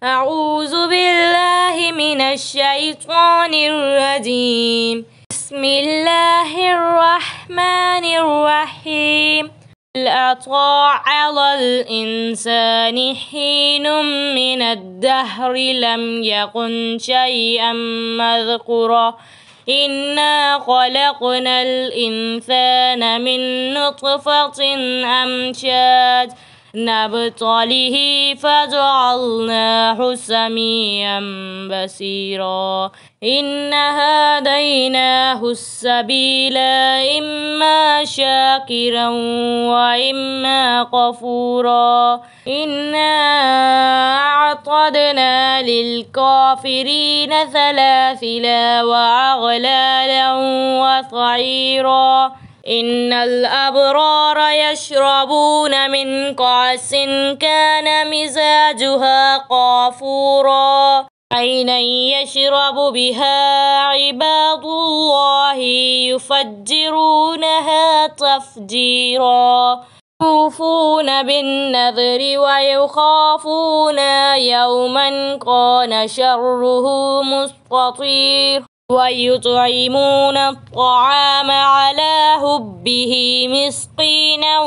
أعوذ بالله من الشيطان الرجيم. بسم الله الرحمن الرحيم. هل أتى على الإنسان حين من الدهر لم يكن شيئا مذكورا إنا خلقنا الإنسان من نطفة أمشاج نبتليه فجعلناه سميعا بصيرا إنا هديناه السبيل إما شاكرا وإما كفورا إنا أعتدنا للكافرين سلاسلا وأغلالا وسعيرا إن الأبرار يشربون من كأس كان مزاجها كافورا عينا يشرب بها عباد الله يفجرونها تفجيرا يوفون بالنذر ويخافون يوما كان شره مستطير ويطعمون الطعام على حبه مسكينا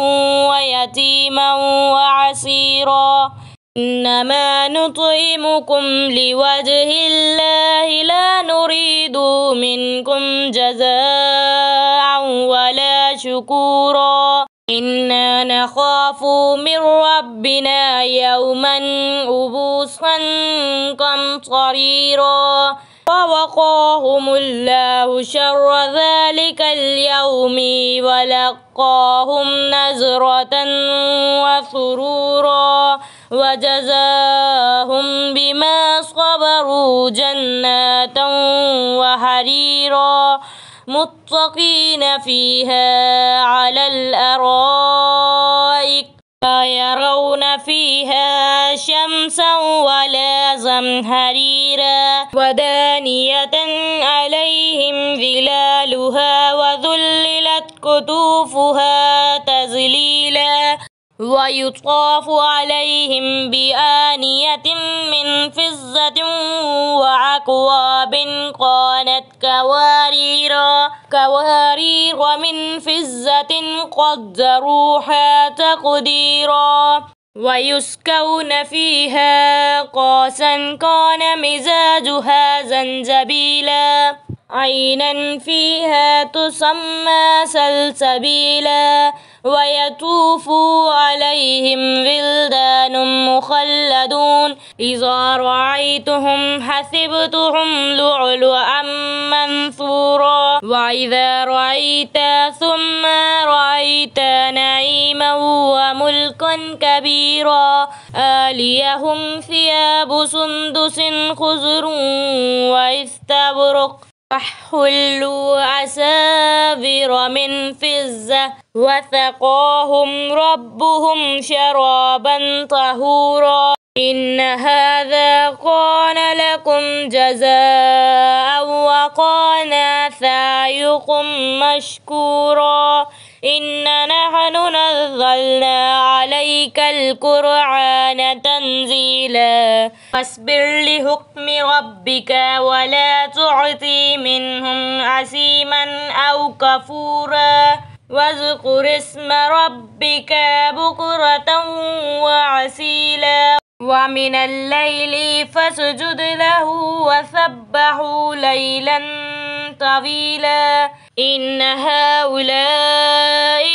ويتيما وعسيرا إنما نطعمكم لوجه الله لا نريد منكم جزاء ولا شكورا إنا نخاف من ربنا يوما عبوسا قمطريرا ووقاهم الله شر ذلك اليوم ولقاهم نزرة وسرورا وجزاهم بما صبروا جنات وحريرا متقين فيها على الأرائك لا يرون فيها شمسا ولا زمهريرا ودانية عليهم ظلالها وذللت قطوفها تذليلا ويطاف عليهم بآنية من فضة وأكواب كانت قوارير من فضة قدروها تقديرا ويسقون فيها كأسا كان مزاجها زنجبيلا عينا فيها تسمى سلسبيلا ويطوف عليهم ولدان مخلدون إذا رأيتهم حسبتهم لؤلؤا منثورا وإذا رأيت ثم رأيت نعيما وملكا كبيرا آليهم ثياب سندس خضر واستبرق وحلوا أساور من فضة وسقاهم ربهم شرابا طهورا إن هذا كان لكم جزاء وكان سعيكم مشكورا إنا نحن نزلنا عليك القرآن تنزيلا فاصبر لحكم ربك ولا تعطي منهم أثيما أو كفورا واذكر اسم ربك بكرة وعسيلا ومن الليل فاسجد له وسبحه ليلا طويلا إن هؤلاء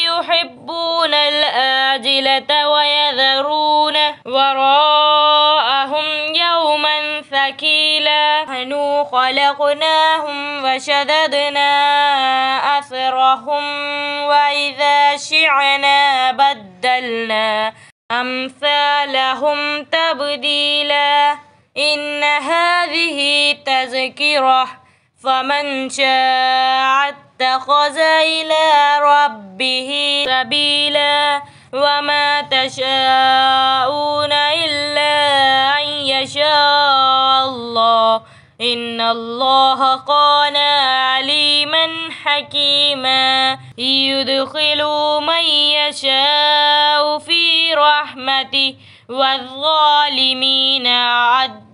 يحبون الآجلة ويذرون وراءهم يوما ثقيلا نحن خلقناهم وشددنا أثرهم وإذا شعنا بدلنا أمثالهم تبديلا إن هذه تذكرة فمن شاء اتخذ إلى ربه سبيلا وما تشاءون إلا أن يشاء الله إن الله كان عليما حكيما يدخل من يشاء في رحمته والظالمين أعد